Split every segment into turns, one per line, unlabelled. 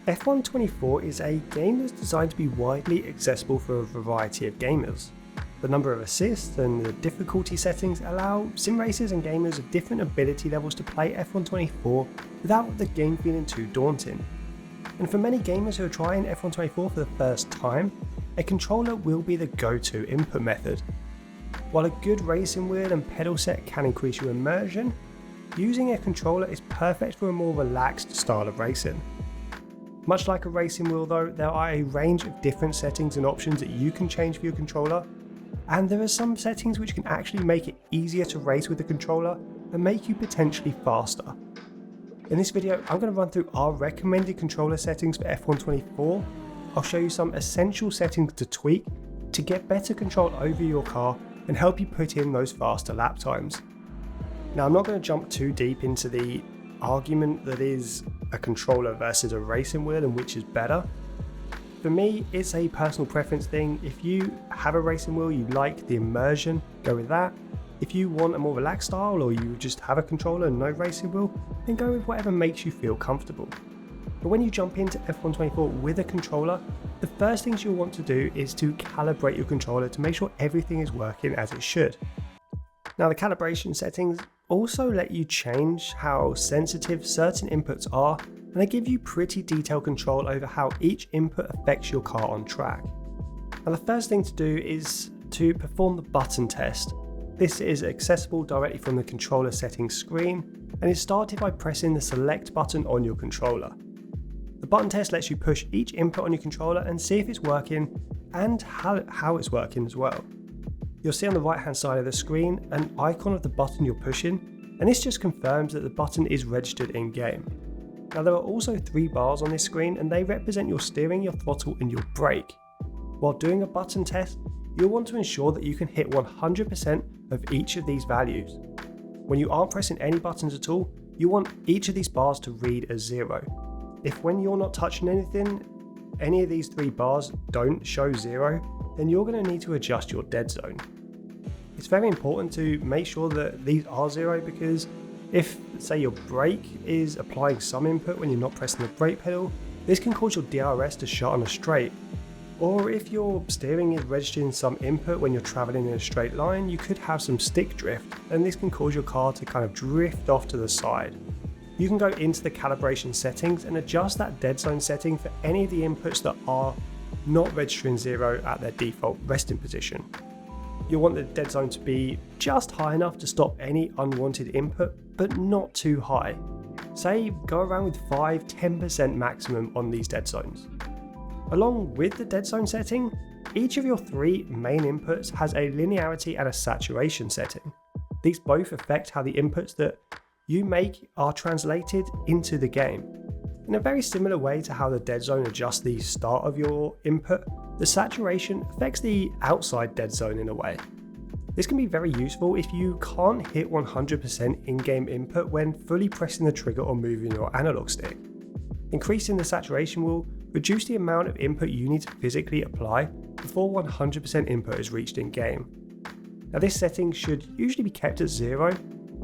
F124 is a game that's designed to be widely accessible for a variety of gamers. The number of assists and the difficulty settings allow sim racers and gamers of different ability levels to play F124 without the game feeling too daunting. And for many gamers who are trying F124 for the first time, a controller will be the go-to input method. While a good racing wheel and pedal set can increase your immersion, using a controller is perfect for a more relaxed style of racing. Much like a racing wheel though, there are a range of different settings and options that you can change for your controller, and there are some settings which can actually make it easier to race with the controller and make you potentially faster. In this video, I'm going to run through our recommended controller settings for F124. I'll show you some essential settings to tweak to get better control over your car and help you put in those faster lap times. Now, I'm not going to jump too deep into the argument that is a controller versus a racing wheel and which is better. For me, it's a personal preference thing. If you have a racing wheel, you like the immersion, go with that. If you want a more relaxed style or you just have a controller and no racing wheel, then go with whatever makes you feel comfortable. But when you jump into F124 with a controller, the first things you'll want to do is to calibrate your controller to make sure everything is working as it should. Now, the calibration settings also let you change how sensitive certain inputs are, and they give you pretty detailed control over how each input affects your car on track. Now, the first thing to do is to perform the button test. This is accessible directly from the controller settings screen and is started by pressing the select button on your controller. The button test lets you push each input on your controller and see if it's working and how it's working as well. You'll see on the right hand side of the screen an icon of the button you're pushing, and this just confirms that the button is registered in game. Now, there are also 3 bars on this screen and they represent your steering, your throttle and your brake. While doing a button test, you'll want to ensure that you can hit 100% of each of these values. When you aren't pressing any buttons at all, you want each of these bars to read as 0. If when you're not touching anything, any of these 3 bars don't show 0, then you're going to need to adjust your dead zone. It's very important to make sure that these are 0 because if, say, your brake is applying some input when you're not pressing the brake pedal, this can cause your DRS to shut on a straight. Or if your steering is registering some input when you're traveling in a straight line, you could have some stick drift, and this can cause your car to kind of drift off to the side. You can go into the calibration settings and adjust that dead zone setting for any of the inputs that are not registering 0 at their default resting position. You'll want the dead zone to be just high enough to stop any unwanted input, but not too high. Say, go around with 5-10% maximum on these dead zones. Along with the dead zone setting, each of your 3 main inputs has a linearity and a saturation setting. These both affect how the inputs that you make are translated into the game. In a very similar way to how the dead zone adjusts the start of your input, the saturation affects the outside dead zone in a way. This can be very useful if you can't hit 100% in-game input when fully pressing the trigger or moving your analog stick. Increasing the saturation will reduce the amount of input you need to physically apply before 100% input is reached in-game. Now, this setting should usually be kept at 0.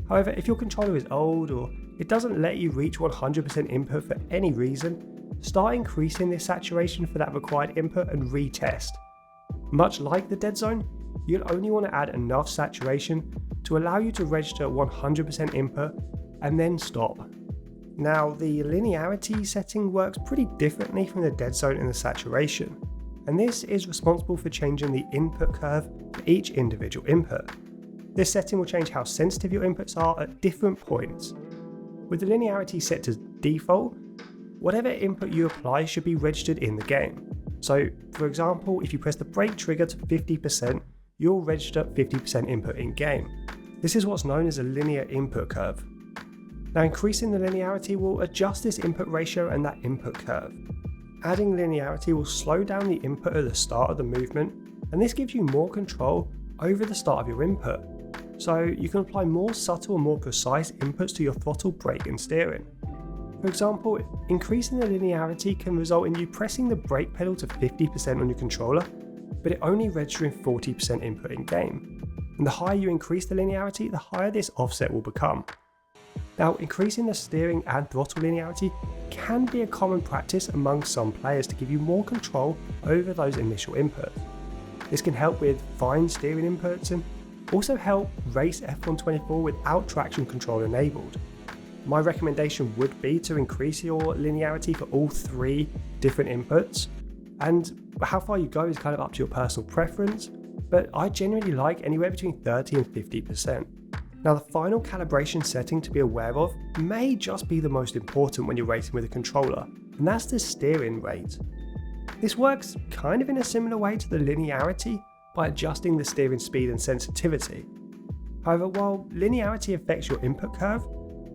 However, if your controller is old or it doesn't let you reach 100% input for any reason, start increasing the saturation for that required input and retest. Much like the dead zone, you'll only want to add enough saturation to allow you to register 100% input and then stop. Now, the linearity setting works pretty differently from the dead zone and the saturation, and this is responsible for changing the input curve for each individual input. This setting will change how sensitive your inputs are at different points. With the linearity set to default, whatever input you apply should be registered in the game. So, for example, if you press the brake trigger to 50%, you'll register 50% input in game. This is what's known as a linear input curve. Now, increasing the linearity will adjust this input ratio and that input curve. Adding linearity will slow down the input at the start of the movement, and this gives you more control over the start of your input. So you can apply more subtle and more precise inputs to your throttle, brake and steering. For example, increasing the linearity can result in you pressing the brake pedal to 50% on your controller, but it only registering 40% input in game. And the higher you increase the linearity, the higher this offset will become. Now, increasing the steering and throttle linearity can be a common practice among some players to give you more control over those initial inputs. This can help with fine steering inputs and also help race F124 without traction control enabled. My recommendation would be to increase your linearity for all 3 different inputs, and how far you go is kind of up to your personal preference, but I generally like anywhere between 30 and 50%. Now, the final calibration setting to be aware of may just be the most important when you're racing with a controller, and that's the steering rate. This works kind of in a similar way to the linearity by adjusting the steering speed and sensitivity. However, while linearity affects your input curve,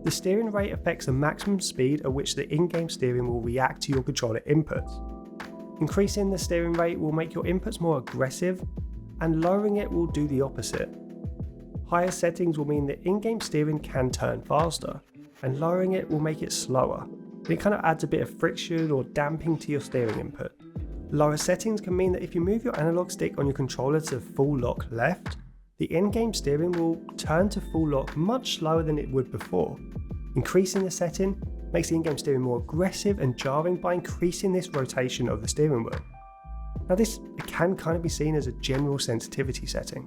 the steering rate affects the maximum speed at which the in-game steering will react to your controller inputs. Increasing the steering rate will make your inputs more aggressive, and lowering it will do the opposite. Higher settings will mean that in-game steering can turn faster, and lowering it will make it slower. It kind of adds a bit of friction or damping to your steering input. Lower settings can mean that if you move your analog stick on your controller to full lock left, the in-game steering will turn to full lock much slower than it would before. Increasing the setting makes the in-game steering more aggressive and jarring by increasing this rotation of the steering wheel. Now, this can kind of be seen as a general sensitivity setting.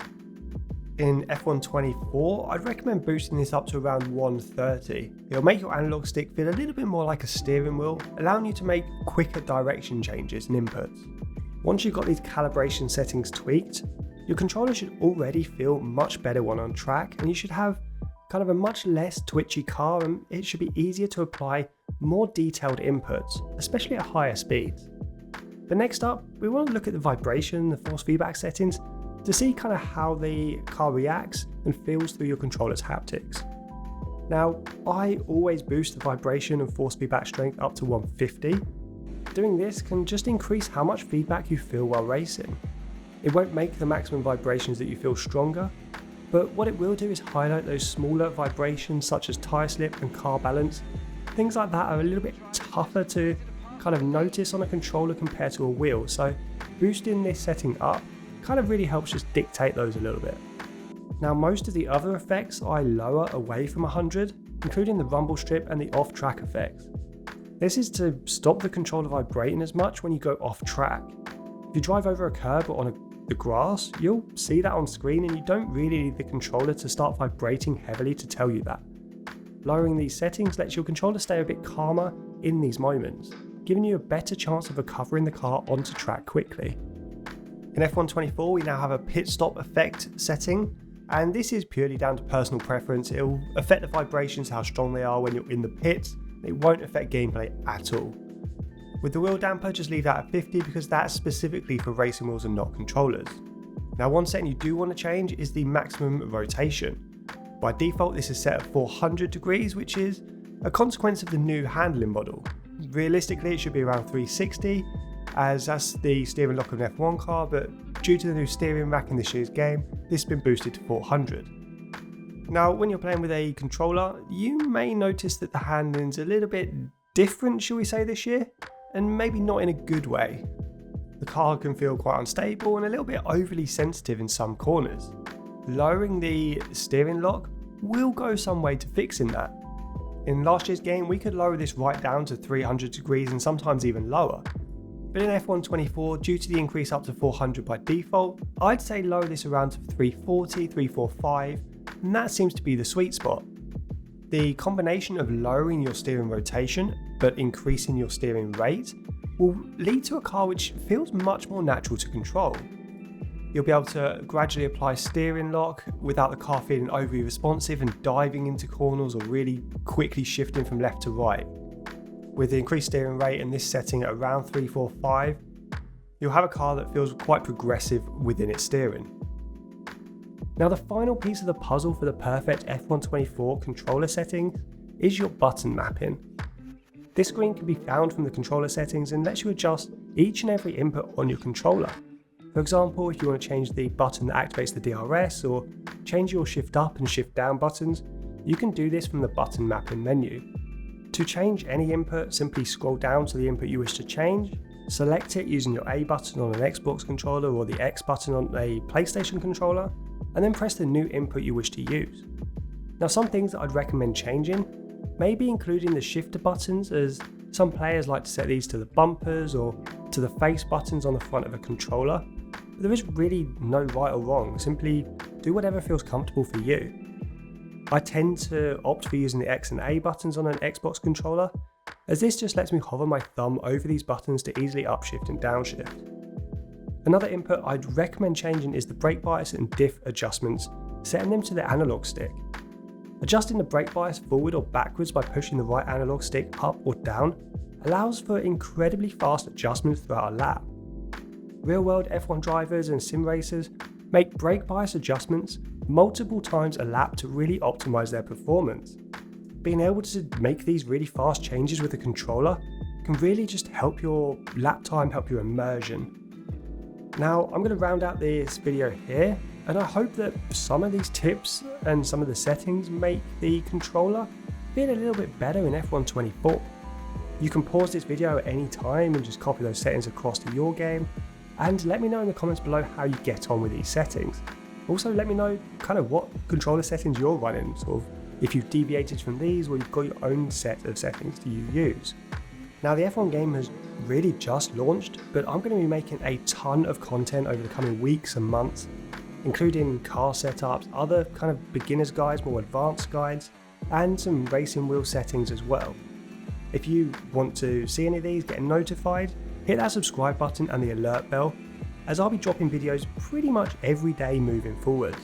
In F124, I'd recommend boosting this up to around 130. It'll make your analog stick feel a little bit more like a steering wheel, allowing you to make quicker direction changes and inputs. Once you've got these calibration settings tweaked, your controller should already feel much better when on track, and you should have kind of a much less twitchy car, and it should be easier to apply more detailed inputs, especially at higher speeds. But next up, we want to look at the vibration, the force feedback settings, to see kind of how the car reacts and feels through your controller's haptics. Now, I always boost the vibration and force feedback strength up to 150. Doing this can just increase how much feedback you feel while racing. It won't make the maximum vibrations that you feel stronger, but what it will do is highlight those smaller vibrations such as tyre slip and car balance. Things like that are a little bit tougher to kind of notice on a controller compared to a wheel, so boosting this setting up kind of really helps just dictate those a little bit. Now, most of the other effects I lower away from 100, including the rumble strip and the off-track effects. This is to stop the controller vibrating as much when you go off track. If you drive over a curb or on the grass, you'll see that on screen, and you don't really need the controller to start vibrating heavily to tell you that. Lowering these settings lets your controller stay a bit calmer in these moments, giving you a better chance of recovering the car onto track quickly. In F124, we now have a pit stop effect setting, and this is purely down to personal preference. It will affect the vibrations, how strong they are when you're in the pits. It won't affect gameplay at all. With the wheel damper, just leave that at 50 because that's specifically for racing wheels and not controllers. Now, one setting you do want to change is the maximum rotation. By default, this is set at 400 degrees, which is a consequence of the new handling model. Realistically, it should be around 360, as that's the steering lock of an F1 car, but due to the new steering rack in this year's game, this has been boosted to 400. Now, when you're playing with a controller, you may notice that the handling's a little bit different, shall we say, this year, and maybe not in a good way. The car can feel quite unstable and a little bit overly sensitive in some corners. Lowering the steering lock will go some way to fixing that. In last year's game, we could lower this right down to 300 degrees and sometimes even lower. But in F124, due to the increase up to 400 by default, I'd say lower this around to 340, 345, and that seems to be the sweet spot. The combination of lowering your steering rotation but increasing your steering rate will lead to a car which feels much more natural to control. You'll be able to gradually apply steering lock without the car feeling overly responsive and diving into corners or really quickly shifting from left to right. With the increased steering rate and this setting at around 345, you'll have a car that feels quite progressive within its steering. Now, the final piece of the puzzle for the perfect F124 controller settings is your button mapping. This screen can be found from the controller settings and lets you adjust each and every input on your controller. For example, if you want to change the button that activates the DRS or change your shift up and shift down buttons, you can do this from the button mapping menu. To change any input, simply scroll down to the input you wish to change, select it using your A button on an Xbox controller or the X button on a PlayStation controller, and then press the new input you wish to use. Now, some things that I'd recommend changing maybe including the shifter buttons, as some players like to set these to the bumpers or to the face buttons on the front of a controller. But there is really no right or wrong, simply do whatever feels comfortable for you. I tend to opt for using the X and A buttons on an Xbox controller, as this just lets me hover my thumb over these buttons to easily upshift and downshift. Another input I'd recommend changing is the brake bias and diff adjustments, setting them to the analog stick. Adjusting the brake bias forward or backwards by pushing the right analog stick up or down allows for incredibly fast adjustments throughout a lap. Real-world F1 drivers and sim racers make brake bias adjustments multiple times a lap to really optimize their performance. Being able to make these really fast changes with a controller can really just help your lap time, help your immersion. Now, I'm going to round out this video here, and I hope that some of these tips and some of the settings make the controller feel a little bit better in F1 24. You can pause this video at any time and just copy those settings across to your game, and let me know in the comments below how you get on with these settings. Also, let me know kind of what controller settings you're running, sort of if you've deviated from these or you've got your own set of settings that you use. Now, the F1 game has really just launched, but I'm going to be making a ton of content over the coming weeks and months, including car setups, other kind of beginner's guides, more advanced guides, and some racing wheel settings as well. If you want to see any of these, get notified, hit that subscribe button and the alert bell, as I'll be dropping videos pretty much every day moving forward.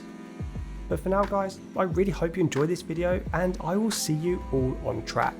But for now guys, I really hope you enjoyed this video, and I will see you all on track.